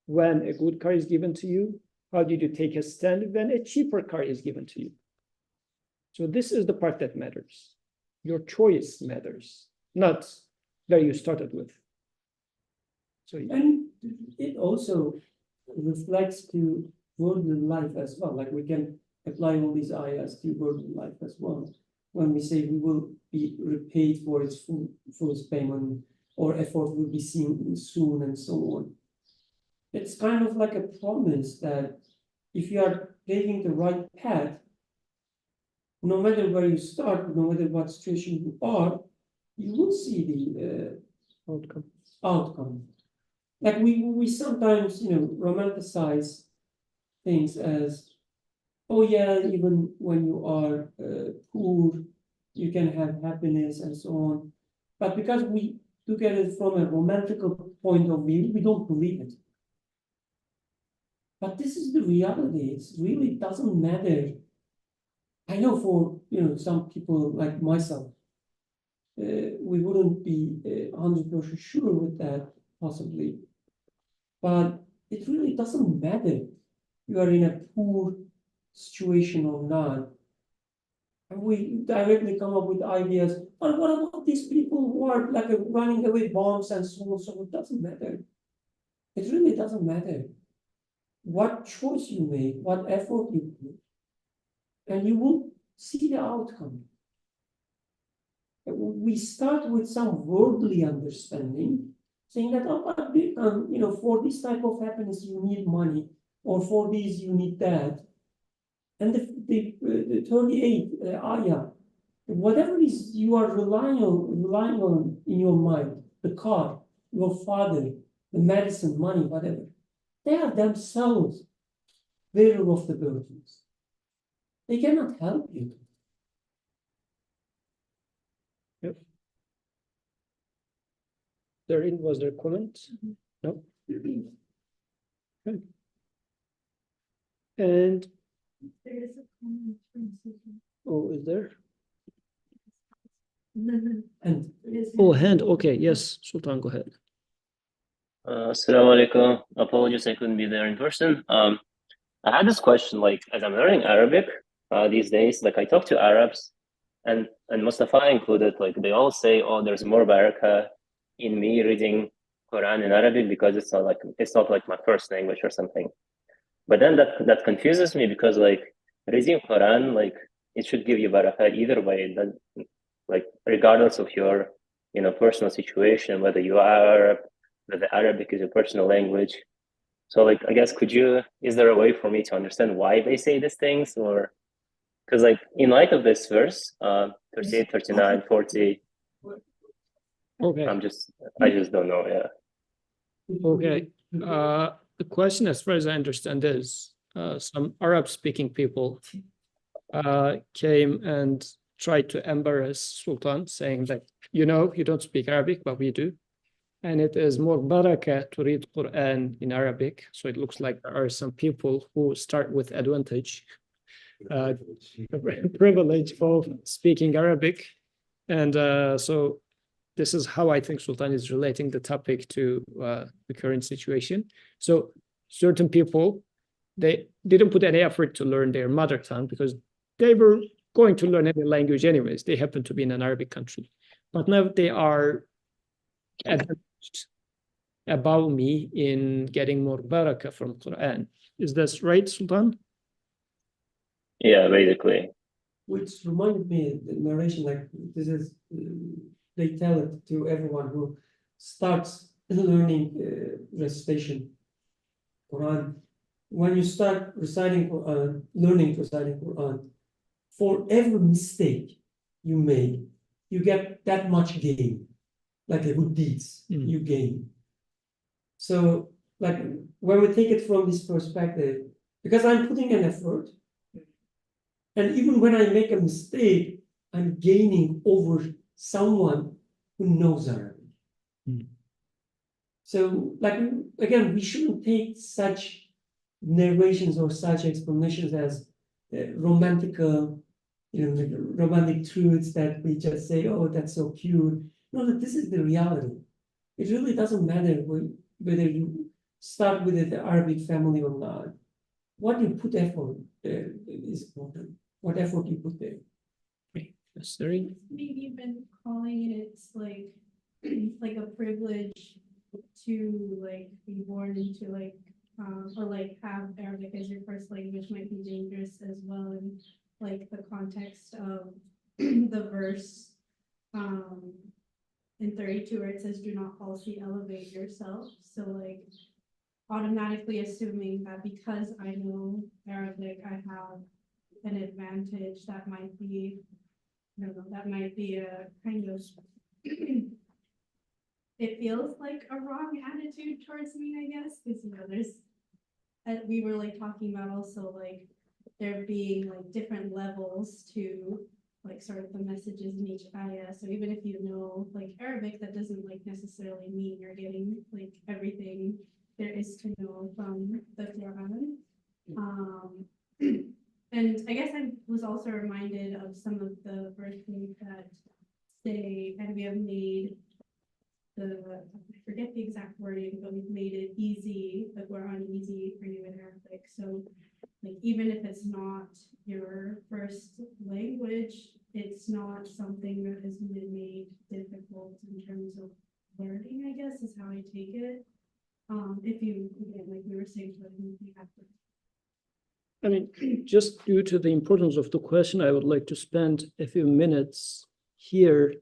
when a good car is given to you? How did you take a stand when a cheaper car is given to you? So this is the part that matters. Your choice matters, not where you started with. So and it also reflects to worldly life as well. Like we can apply all these ayahs to worldly life as well. When we say we will be repaid for its full payment or effort will be seen soon and so on. It's kind of like a promise that if you are taking the right path, no matter where you start, no matter what situation you are, you will see the outcome. Like we sometimes, romanticize things as, oh yeah, even when you are poor, you can have happiness and so on. But because we look at it from a romantical point of view, we don't believe it. But this is the reality. It really doesn't matter. I know for some people like myself, we wouldn't be 100% sure with that possibly. But it really doesn't matter. You are in a poor situation or not. And we directly come up with ideas. But what about these people who are like running away bombs and so on? So it doesn't matter. It really doesn't matter what choice you make, what effort you put, and you will see the outcome. We start with some worldly understanding, saying that, oh, but for this type of happiness you need money, or for these you need that. And the 38 ayah, whatever is you are relying on in your mind, the car, your father, the medicine, money, whatever, they are themselves bearer of the burdens. They cannot help you. Was there a comment? No? Okay. And, There is a comment from Susan. oh, is there? And Oh, hand, okay, yes, Sultan, go ahead. Assalamu alaikum. Apologies, I couldn't be there in person. I had this question, like, as I'm learning Arabic these days, like I talk to Arabs and Mustafa included, like they all say, oh, there's more barakah in me reading Quran in Arabic because it's not like my first language or something. But then that confuses me because like reading Quran, like it should give you barakah either way, like regardless of your personal situation, whether you are Arab, whether Arabic is your personal language. So like I guess is there a way for me to understand why they say these things? Or because like in light of this verse, 38, 39, 40, Okay, I just don't know. Yeah. okay. The question, as far as I understand, is some Arab-speaking people came and tried to embarrass Sultan, saying that, you don't speak Arabic, but we do. And it is more barakah to read Quran in Arabic. So it looks like there are some people who start with advantage, privilege of speaking Arabic. And so this is how I think Sultan is relating the topic to the current situation. So certain people, they didn't put any effort to learn their mother tongue because they were going to learn any language anyways. They happen to be in an Arabic country. But now they are advantaged above me in getting more barakah from Quran. Is this right, Sultan? Yeah, basically. which reminded me the narration, like this is they tell it to everyone who starts learning recitation Quran. When you start reciting Quran, learning reciting Quran, for every mistake you make, you get that much gain, like the good deeds you gain. So, like when we take it from this perspective, because I'm putting an effort, and even when I make a mistake, I'm gaining over someone who knows Arabic. So, like again, we shouldn't take such narrations or such explanations as romantical, romantic truths that we just say, "Oh, that's so cute." No, that this is the reality. It really doesn't matter whether you start with the Arabic family or not. What you put effort is important. What effort you put there. Necessary. Maybe even calling it like like a privilege to like be born into like or like have Arabic as your first language might be dangerous as well in like the context of the verse in 32 where it says do not falsely elevate yourself. So like automatically assuming that because I know Arabic I have an advantage that might be a kind of it feels like a wrong attitude towards me, I guess, because there's we were like talking about also like there being like different levels to like sort of the messages in each ayah. So even if you know like Arabic, that doesn't like necessarily mean you're getting like everything there is to know from the Quran. And I guess I was also reminded of some of the verses that say, and we have made I forget the exact wording, but we've made it easy, the Quran easy for you in Arabic. So like even if it's not your first language, it's not something that has been made difficult in terms of learning, I guess, is how I take it. If you, again, like we were saying, you have to. I mean, just due to the importance of the question, I would like to spend a few minutes here.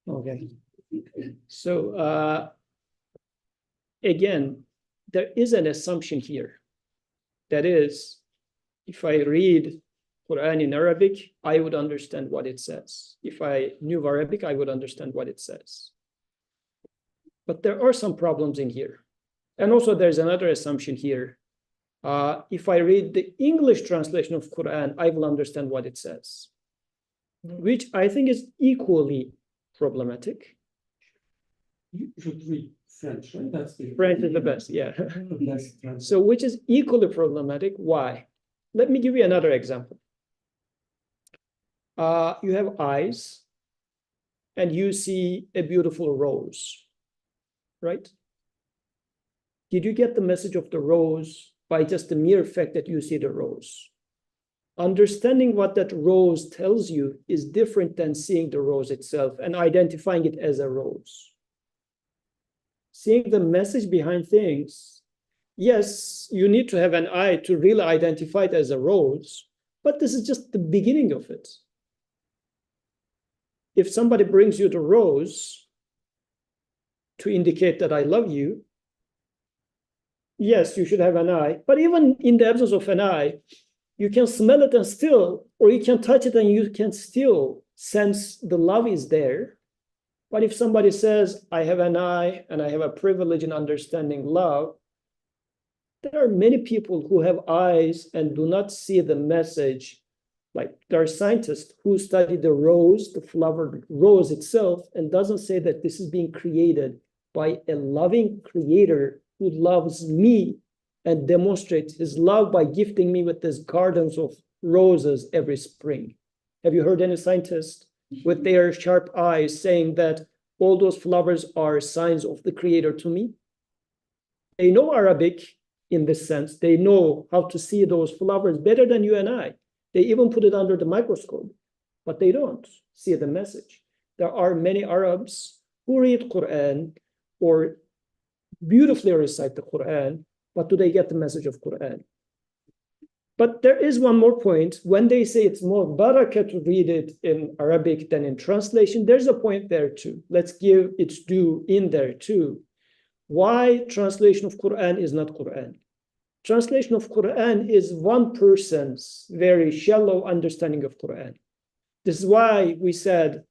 Okay. So again, there is an assumption here. That is, if I read Quran in Arabic, I would understand what it says. If I knew Arabic, I would understand what it says. But there are some problems in here. And also there's another assumption here. If I read the English translation of Quran, I will understand what it says, which I think is equally problematic. You should read French, right? That's the French is the best, yeah. best translation. So which is equally problematic. Why? Let me give you another example. You have eyes and you see a beautiful rose, right? Did you get the message of the rose by just the mere fact that you see the rose? Understanding what that rose tells you is different than seeing the rose itself and identifying it as a rose. Seeing the message behind things, yes, you need to have an eye to really identify it as a rose, but this is just the beginning of it. If somebody brings you the rose to indicate that I love you, yes, you should have an eye, but even in the absence of an eye, you can smell it and still, or you can touch it and you can still sense the love is there. But if somebody says, I have an eye and I have a privilege in understanding love, there are many people who have eyes and do not see the message. Like there are scientists who study the rose, the flowered rose itself, and doesn't say that this is being created by a loving creator who loves me and demonstrates his love by gifting me with these gardens of roses every spring. Have you heard any scientist with their sharp eyes saying that all those flowers are signs of the creator to me? They know Arabic in this sense. They know how to see those flowers better than you and I. They even put it under the microscope, but they don't see the message. There are many Arabs who read Quran or beautifully recite the Quran, but do they get the message of Quran? But there is one more point. When they say it's more barakah to read it in Arabic than in translation, there's a point there too. Let's give its due in there too. Why translation of Quran is not Quran? Translation of Quran is one person's very shallow understanding of Quran. This is why we said,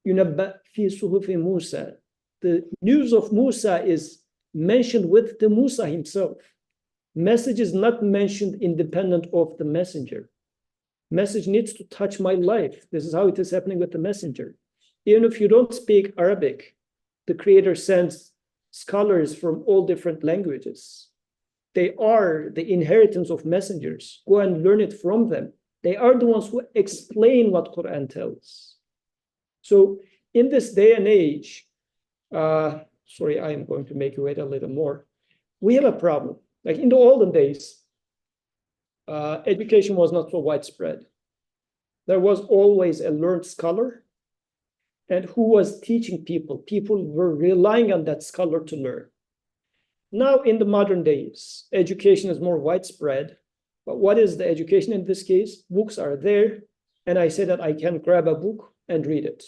يُنَبَّأْ فِي صُحُفِ Musa. The news of Musa is mentioned with the Musa himself. Message is not mentioned independent of the messenger. Message needs to touch my life. This is how it is happening with the messenger. Even if you don't speak Arabic, the creator sends scholars from all different languages. They are the inheritance of messengers. Go and learn it from them. They are the ones who explain what Quran tells. So in this day and age, sorry, I am going to make you wait a little more. We have a problem. Like in the olden days, education was not so widespread. There was always a learned scholar and who was teaching people. People were relying on that scholar to learn. Now in the modern days, education is more widespread. But what is the education in this case? Books are there. And I say that I can grab a book and read it.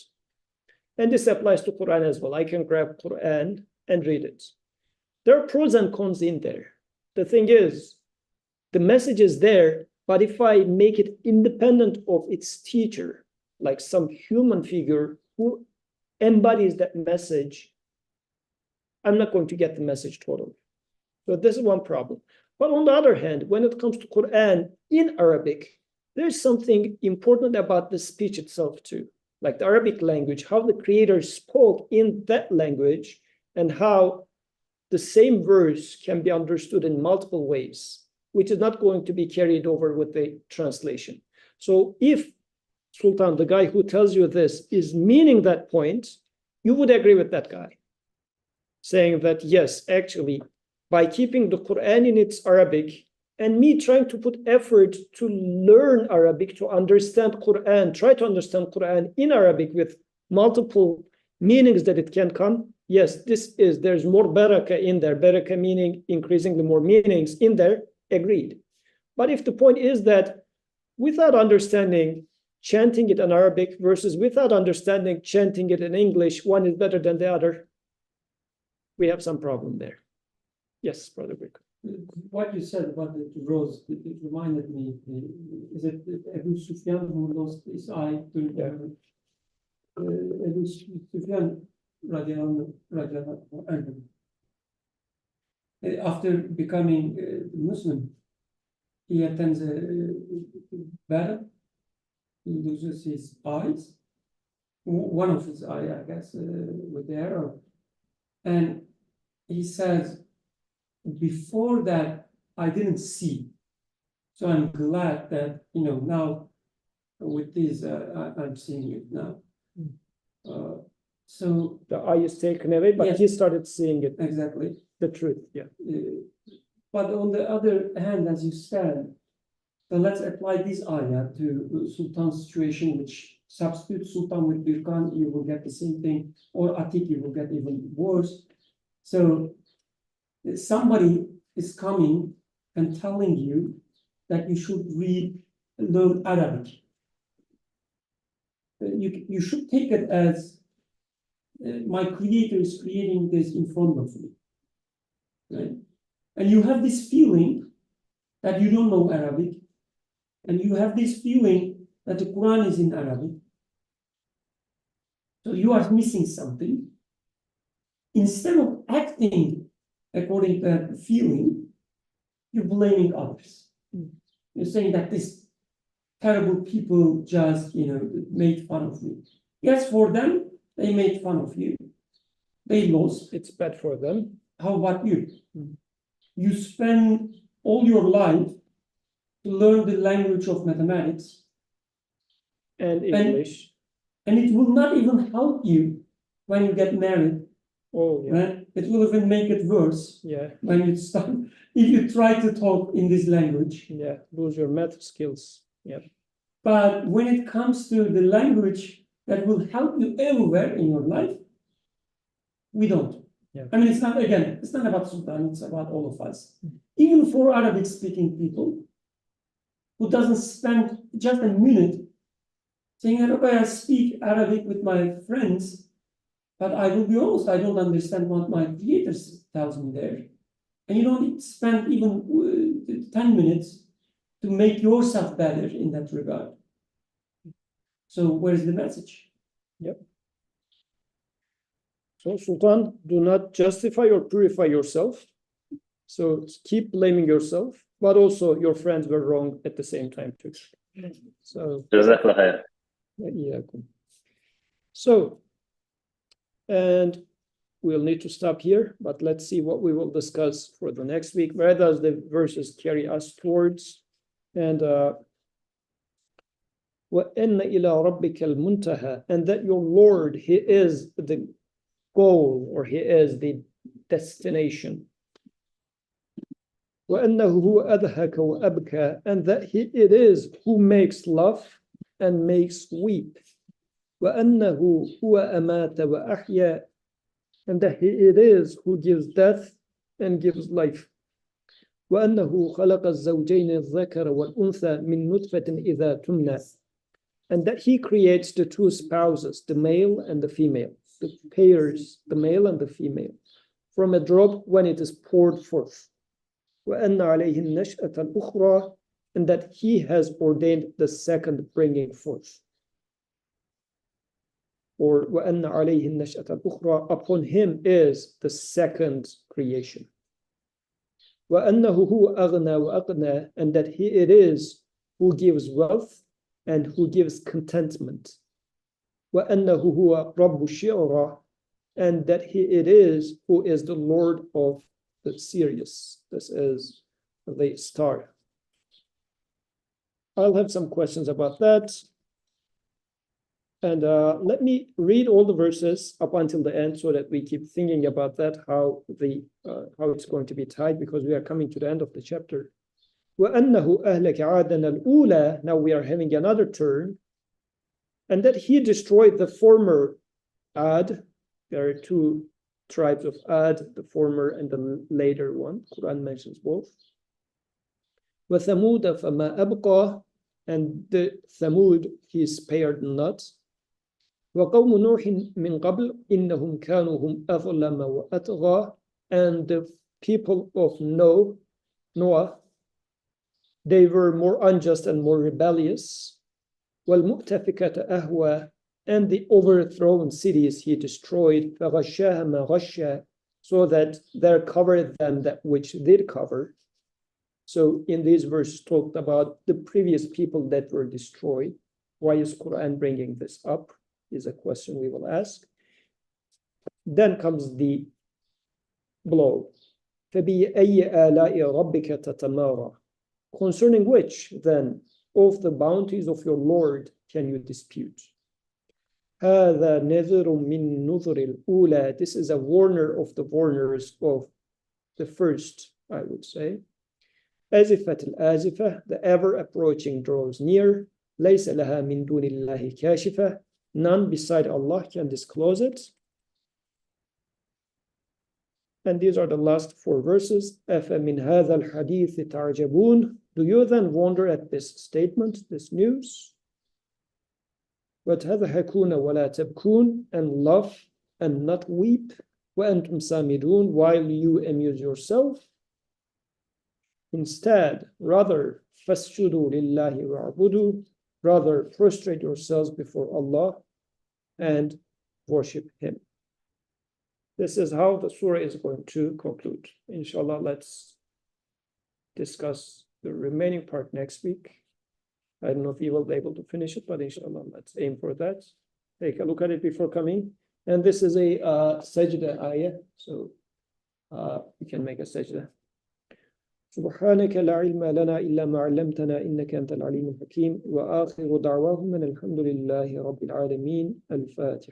And this applies to Quran as well. I can grab Quran and read it. There are pros and cons in there. The thing is, the message is there, but if I make it independent of its teacher, like some human figure who embodies that message, I'm not going to get the message totally. So this is one problem. But on the other hand, when it comes to Quran in Arabic, there's something important about the speech itself too, like the Arabic language, how the creator spoke in that language, and how the same verse can be understood in multiple ways, which is not going to be carried over with the translation. So if Sultan, the guy who tells you this, is meaning that point, you would agree with that guy, saying that, yes, actually, by keeping the Quran in its Arabic, and me trying to put effort to learn Arabic, to understand Quran, try to understand Quran in Arabic with multiple meanings that it can come, yes, there's more barakah in there, barakah meaning increasingly more meanings in there, agreed. But if the point is that without understanding chanting it in Arabic versus without understanding chanting it in English, one is better than the other, we have some problem there. Yes, Brother Brick. What you said about the rose, it reminded me, is it Abu Sufyan who lost his eye to Abu Sufyan radiallahu anhu. After becoming Muslim, he attends a battle, he loses his eyes, one of his eye, I guess, with the arrow. And he says, before that, I didn't see. So I'm glad that, now with this, I'm seeing it now. So the eye is taken away, but yes, he started seeing it. Exactly. The truth, yeah. But on the other hand, as you said, so let's apply this ayah to Sultan's situation, which substitute Sultan with Birkan, you will get the same thing, or Atik, you will get even worse. So somebody is coming and telling you that you should learn Arabic. You should take it as my creator is creating this in front of me. Right? And you have this feeling that you don't know Arabic, and you have this feeling that the Quran is in Arabic. So you are missing something. Instead of acting according to that feeling, you're blaming others. You're saying that this terrible people just, made fun of me. Yes, for them, they made fun of you. They lost. It's bad for them. How about you? You spend all your life to learn the language of mathematics and English. And it will not even help you when you get married. Oh, yeah. Right? It will even make it worse. Yeah. When you start, if you try to talk in this language. Yeah, lose your math skills. Yeah. But when it comes to the language that will help you everywhere in your life, we don't. Yeah. I mean, it's not about Sultan, it's about all of us. Even for Arabic speaking people who doesn't spend just a minute saying, okay, I speak Arabic with my friends, but I will be honest, I don't understand what my creator tells me there. And you don't spend even 10 minutes to make yourself better in that regard. So where's the message? Yep. So Sultan, do not justify or purify yourself. So keep blaming yourself, but also your friends were wrong at the same time too. So Jazakallah khair. yeah. So, and we'll need to stop here, but let's see what we will discuss for the next week. Where does the verses carry us towards? And وَإِنَّ إِلَىٰ رَبِّكَ الْمُنْتَهَى, and that your Lord, He is the goal, or He is the destination. وَأَنَّهُ هُوَ أَضْحَكَ وَأَبْكَى, and that it is who makes laugh and makes weep. وَأَنَّهُ هُوَ أَمَاتَ وَأَحْيَا, and that it is who gives death and gives life. وَأَنَّهُ خَلَقَ الزَّوْجَيْنِ الذَّكَرَ وَالْأُنثَى مِنْ نُطْفَةٍ إِذَا تُمْنَى, and that He creates the two spouses, the male and the female, the pairs, the male and the female, from a drop when it is poured forth. وَأَنَّ عَلَيْهِ النَّشْأَةَ الْأُخْرَى, and that He has ordained the second bringing forth. Or وَأَنَّ عَلَيْهِ النَّشْأَةَ الْأُخْرَى, upon Him is the second creation. وَأَنَّهُ هُوَ أَغْنَى وَأَقْنَى, and that he it is who gives wealth and who gives contentment. وَأَنَّهُ هُوَ رَبُّ الشِّعْرَى, and that he it is who is the Lord of the Sirius. This is the star. I'll have some questions about that. And let me read all the verses up until the end so that we keep thinking about that, how it's going to be tied, because we are coming to the end of the chapter. وَأَنَّهُ أَهْلَكَ عَادًا الْأُولَى. Now we are having another turn. And that he destroyed the former Ad. There are two tribes of Ad, the former and the later one. Quran mentions both. وَثَمُودَ فَمَا أَبْقَى, and the Thamud he spared not. وَقَوْمُ نُوحٍ مِّن قَبْلِ إِنَّهُمْ كَانُوا هُمْ أَظْلَمَ وَأَطْغَى, and the people of Noah, they were more unjust and more rebellious. وَالْمُؤْتَفِكَةَ أَهْوَى, and the overthrown cities he destroyed. فَغَشَّاهَا مَا غَشَّى, so that there covered them that which did cover. So in these verses talked about the previous people that were destroyed. Why is Quran bringing this up? Is a question we will ask. Then comes the blow. فَبِأَيِّ آلَاءِ رَبِّكَ تَتَمَارَى, concerning which then of the bounties of your Lord can you dispute? هَذَا نَذِرٌ مِّن نُذُرِ الْأُولَى, this is a warner of the warners of the first, I would say. أَزِفَةِ الْآزِفَةِ, the ever approaching draws near. لَيْسَ لَهَا مِن دُونِ اللَّهِ كَاشِفَةٌ, none beside Allah can disclose it. And these are the last four verses. أَفَمِنْ هَذَا الْحَدِيثِ تَعْجَبُونَ, do you then wonder at this statement, this news? وَتَضْحَكُونَ وَلَا تَبْكُونَ, and laugh and not weep. وَأَنْتُمْ سَامِدُونَ, while you amuse yourself. Instead, rather, فَاسْجُدُوا لِلَّهِ وَاعْبُدُوا, rather prostrate yourselves before Allah and worship Him. This is how the surah is going to conclude. Inshallah, let's discuss the remaining part next week. I don't know if you will be able to finish it, but inshallah, let's aim for that. Take a look at it before coming. And this is a sajda ayah, so you can make a sajda. سبحانك لا علم لنا إلا ما علمتنا إنك أنت العليم الحكيم وآخر دعواهم أن الحمد لله رب العالمين. الفاتحة.